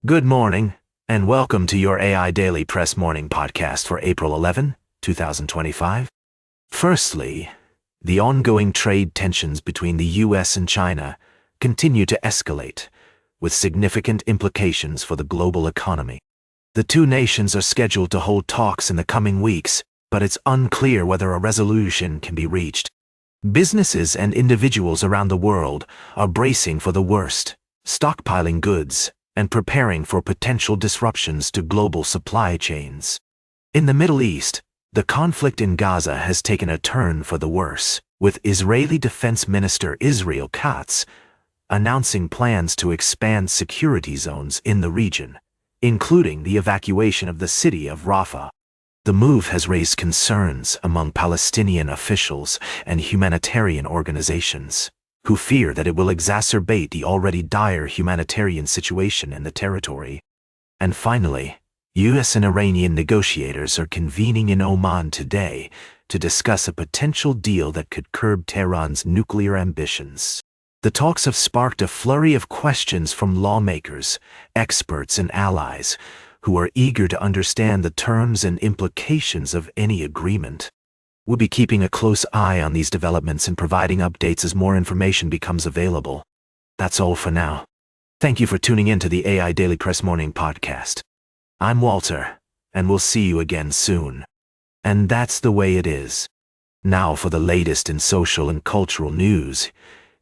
Good morning, and welcome to your AI Daily Press Morning Podcast for April 11, 2025. Firstly, the ongoing trade tensions between the US and China continue to escalate, with significant implications for the global economy. The two nations are scheduled to hold talks in the coming weeks, but it's unclear whether a resolution can be reached. Businesses and individuals around the world are bracing for the worst, stockpiling goods, and preparing for potential disruptions to global supply chains. In the Middle East, the conflict in Gaza has taken a turn for the worse, with Israeli Defense Minister Israel Katz announcing plans to expand security zones in the region, including the evacuation of the city of Rafah. The move has raised concerns among Palestinian officials and humanitarian organizations, who fear that it will exacerbate the already dire humanitarian situation in the territory. And finally, US and Iranian negotiators are convening in Oman today to discuss a potential deal that could curb Tehran's nuclear ambitions. The talks have sparked a flurry of questions from lawmakers, experts, and allies, who are eager to understand the terms and implications of any agreement. We'll be keeping a close eye on these developments and providing updates as more information becomes available. That's all for now. Thank you for tuning in to the AI Daily Press Morning Podcast. I'm Walter, and we'll see you again soon. And that's the way it is. Now for the latest in social and cultural news,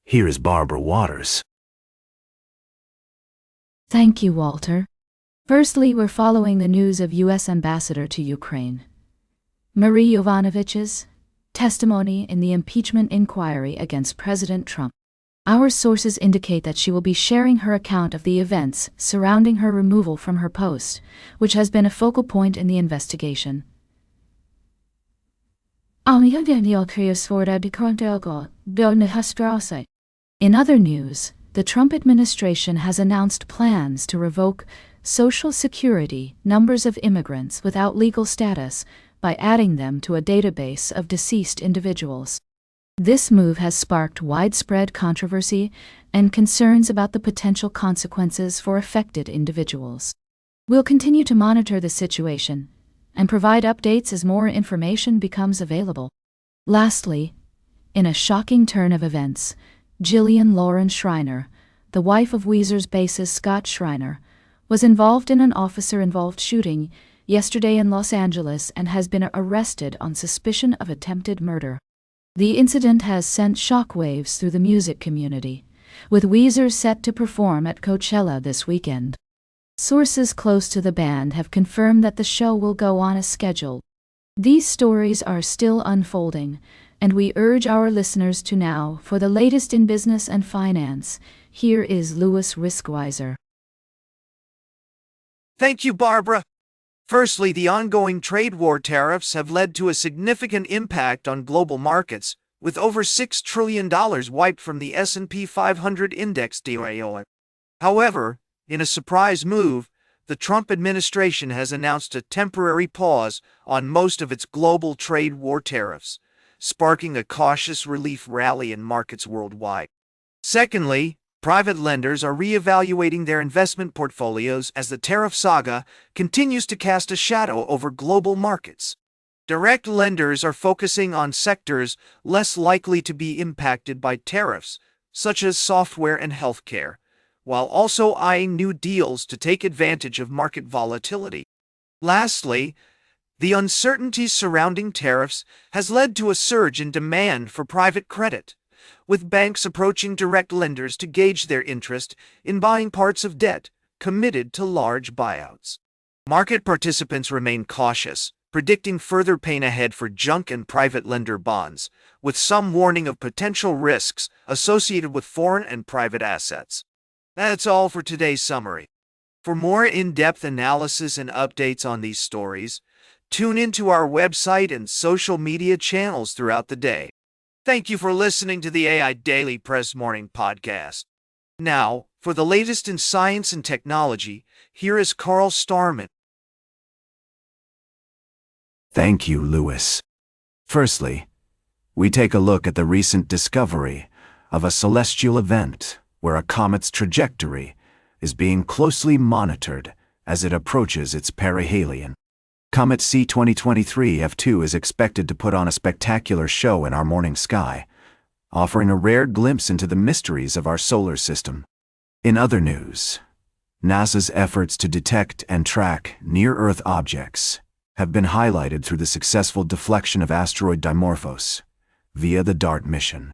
here is Barbara Waters. Thank you, Walter. Firstly, we're following the news of U.S. Ambassador to Ukraine, Marie Yovanovitch's testimony in the impeachment inquiry against President Trump. Our sources indicate that she will be sharing her account of the events surrounding her removal from her post, which has been a focal point in the investigation. In other news, the Trump administration has announced plans to revoke Social Security numbers of immigrants without legal status by adding them to a database of deceased individuals. This move has sparked widespread controversy and concerns about the potential consequences for affected individuals. We'll continue to monitor the situation and provide updates as more information becomes available. Lastly, in a shocking turn of events, Gillian Lauren Schreiner, the wife of Weezer's bassist Scott Schreiner, was involved in an officer-involved shooting yesterday in Los Angeles and has been arrested on suspicion of attempted murder. The incident has sent shockwaves through the music community, with Weezer set to perform at Coachella this weekend. Sources close to the band have confirmed that the show will go on as scheduled. These stories are still unfolding, and we urge our listeners to now, for the latest in business and finance, here is Louis Riskweiser. Thank you, Barbara. Firstly, the ongoing trade war tariffs have led to a significant impact on global markets, with over $6 trillion wiped from the S&P 500 index. However, in a surprise move, the Trump administration has announced a temporary pause on most of its global trade war tariffs, sparking a cautious relief rally in markets worldwide. Secondly, private lenders are reevaluating their investment portfolios as the tariff saga continues to cast a shadow over global markets. Direct lenders are focusing on sectors less likely to be impacted by tariffs, such as software and healthcare, while also eyeing new deals to take advantage of market volatility. Lastly, the uncertainty surrounding tariffs has led to a surge in demand for private credit, with banks approaching direct lenders to gauge their interest in buying parts of debt committed to large buyouts. Market participants remain cautious, predicting further pain ahead for junk and private lender bonds, with some warning of potential risks associated with foreign and private assets. That's all for today's summary. For more in-depth analysis and updates on these stories, tune into our website and social media channels throughout the day. Thank you for listening to the AI Daily Press Morning Podcast. Now, for the latest in science and technology, here is Carl Starman. Thank you, Louis. Firstly, we take a look at the recent discovery of a celestial event where a comet's trajectory is being closely monitored as it approaches its perihelion. Comet C 2023 F2 is expected to put on a spectacular show in our morning sky, offering a rare glimpse into the mysteries of our solar system. In other news, NASA's efforts to detect and track near-Earth objects have been highlighted through the successful deflection of asteroid Dimorphos via the DART mission.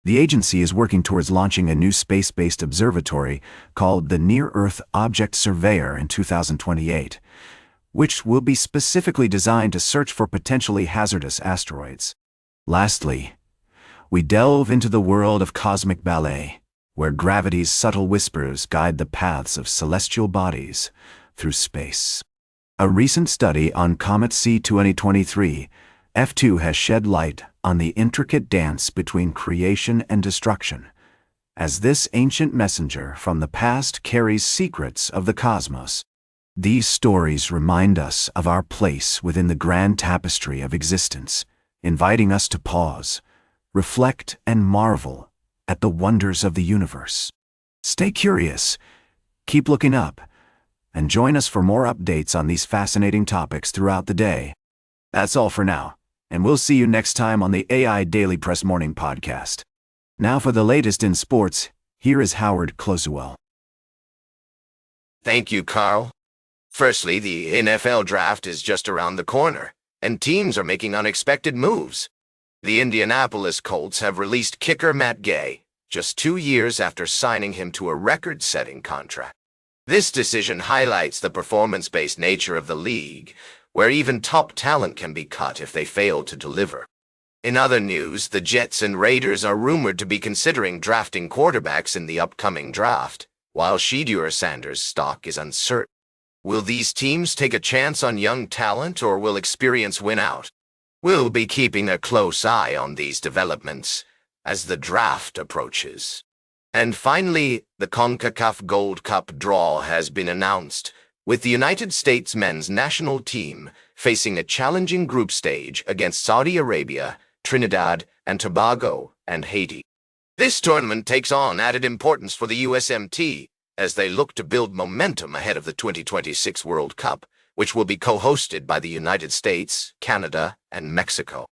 The agency is working towards launching a new space-based observatory called the Near-Earth Object Surveyor in 2028, which will be specifically designed to search for potentially hazardous asteroids. Lastly, we delve into the world of cosmic ballet, where gravity's subtle whispers guide the paths of celestial bodies through space. A recent study on Comet C 2023 F2 has shed light on the intricate dance between creation and destruction, as this ancient messenger from the past carries secrets of the cosmos. These stories remind us of our place within the grand tapestry of existence, inviting us to pause, reflect, and marvel at the wonders of the universe. Stay curious, keep looking up, and join us for more updates on these fascinating topics throughout the day. That's all for now, and we'll see you next time on the AI Daily Press Morning Podcast. Now for the latest in sports, here is Howard Closewell. Thank you, Carl. Firstly, the NFL draft is just around the corner, and teams are making unexpected moves. The Indianapolis Colts have released kicker Matt Gay, just 2 years after signing him to a record-setting contract. This decision highlights the performance-based nature of the league, where even top talent can be cut if they fail to deliver. In other news, the Jets and Raiders are rumored to be considering drafting quarterbacks in the upcoming draft, while Shedeur Sanders' stock is uncertain. Will these teams take a chance on young talent, or will experience win out? We'll be keeping a close eye on these developments as the draft approaches. And finally, the CONCACAF Gold Cup draw has been announced, with the United States men's national team facing a challenging group stage against Saudi Arabia, Trinidad and Tobago, and Haiti. This tournament takes on added importance for the USMT as they look to build momentum ahead of the 2026 World Cup, which will be co-hosted by the United States, Canada, and Mexico.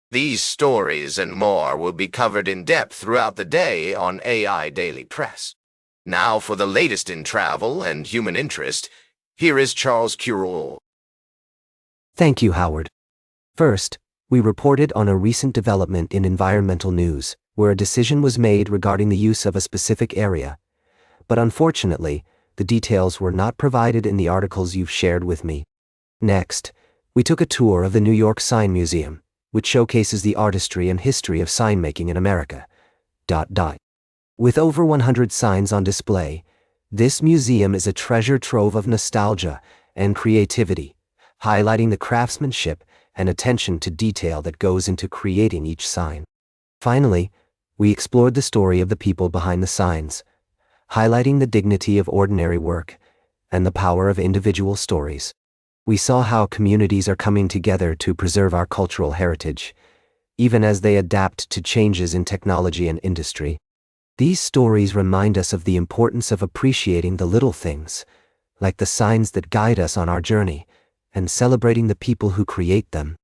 These stories and more will be covered in depth throughout the day on AI Daily Press. Now for the latest in travel and human interest, here is Charles Curul. Thank you, Howard. First, we reported on a recent development in environmental news, where a decision was made regarding the use of a specific area. But unfortunately, the details were not provided in the articles you've shared with me. Next, we took a tour of the New York Sign Museum, which showcases the artistry and history of sign-making in America. With over 100 signs on display, this museum is a treasure trove of nostalgia and creativity, highlighting the craftsmanship and attention to detail that goes into creating each sign. Finally, we explored the story of the people behind the signs, highlighting the dignity of ordinary work and the power of individual stories. We saw how communities are coming together to preserve our cultural heritage, even as they adapt to changes in technology and industry. These stories remind us of the importance of appreciating the little things, like the signs that guide us on our journey, and celebrating the people who create them.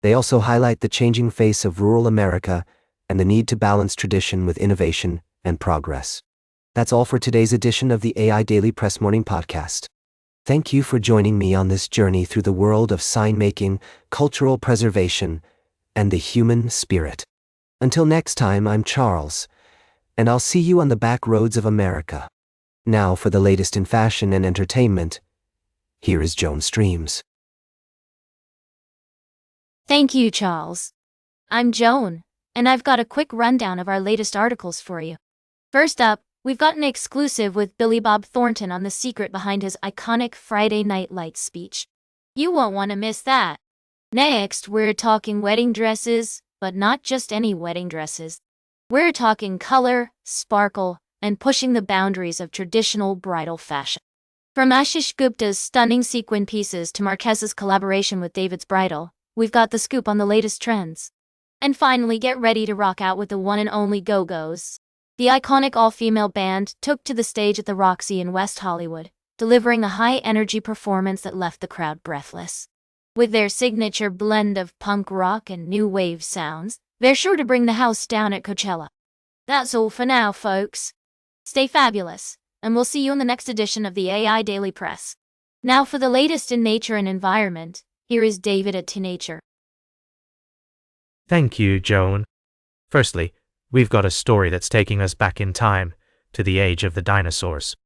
They also highlight the changing face of rural America and the need to balance tradition with innovation and progress. That's all for today's edition of the AI Daily Press Morning Podcast. Thank you for joining me on this journey through the world of sign-making, cultural preservation, and the human spirit. Until next time, I'm Charles, and I'll see you on the back roads of America. Now for the latest in fashion and entertainment, here is Joan Streams. Thank you, Charles. I'm Joan, and I've got a quick rundown of our latest articles for you. First up, we've got an exclusive with Billy Bob Thornton on the secret behind his iconic Friday Night Lights speech. You won't want to miss that. Next, we're talking wedding dresses, but not just any wedding dresses. We're talking color, sparkle, and pushing the boundaries of traditional bridal fashion. From Ashish Gupta's stunning sequin pieces to Marquez's collaboration with David's Bridal, we've got the scoop on the latest trends. And finally, get ready to rock out with the one and only Go-Go's. The iconic all-female band took to the stage at the Roxy in West Hollywood, delivering a high-energy performance that left the crowd breathless. With their signature blend of punk rock and new wave sounds, they're sure to bring the house down at Coachella. That's all for now, folks. Stay fabulous, and we'll see you in the next edition of the AI Daily Press. Now for the latest in nature and environment, here is David at Nature. Thank you, Joan. Firstly, we've got a story that's taking us back in time, to the age of the dinosaurs.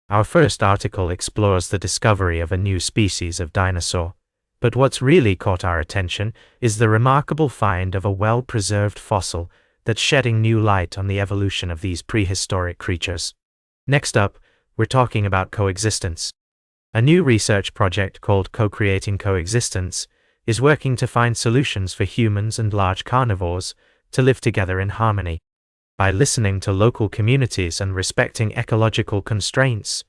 Our first article explores the discovery of a new species of dinosaur. But what's really caught our attention is the remarkable find of a well-preserved fossil that's shedding new light on the evolution of these prehistoric creatures. Next up, we're talking about coexistence. A new research project called Co-Creating Coexistence is working to find solutions for humans and large carnivores to live together in harmony. By listening to local communities and respecting ecological constraints,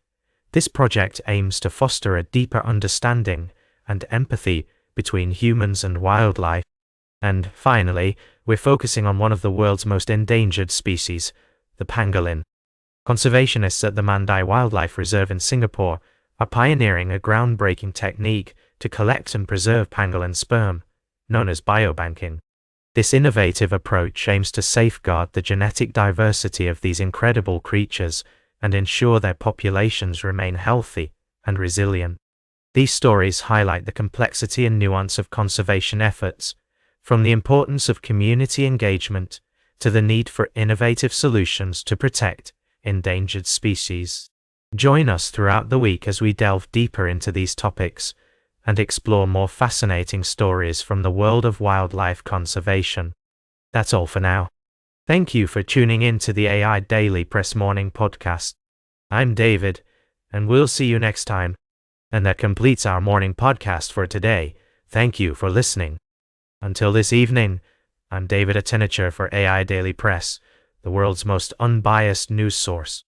this project aims to foster a deeper understanding and empathy between humans and wildlife. And finally, we're focusing on one of the world's most endangered species, the pangolin. Conservationists at the Mandai Wildlife Reserve in Singapore are pioneering a groundbreaking technique to collect and preserve pangolin sperm, known as biobanking. This innovative approach aims to safeguard the genetic diversity of these incredible creatures and ensure their populations remain healthy and resilient. These stories highlight the complexity and nuance of conservation efforts, from the importance of community engagement to the need for innovative solutions to protect endangered species. Join us throughout the week as we delve deeper into these topics and explore more fascinating stories from the world of wildlife conservation. That's all for now. Thank you for tuning in to the AI Daily Press Morning Podcast. I'm David, and we'll see you next time. And that completes our morning podcast for today. Thank you for listening. Until this evening, I'm David at for AI Daily Press, the world's most unbiased news source.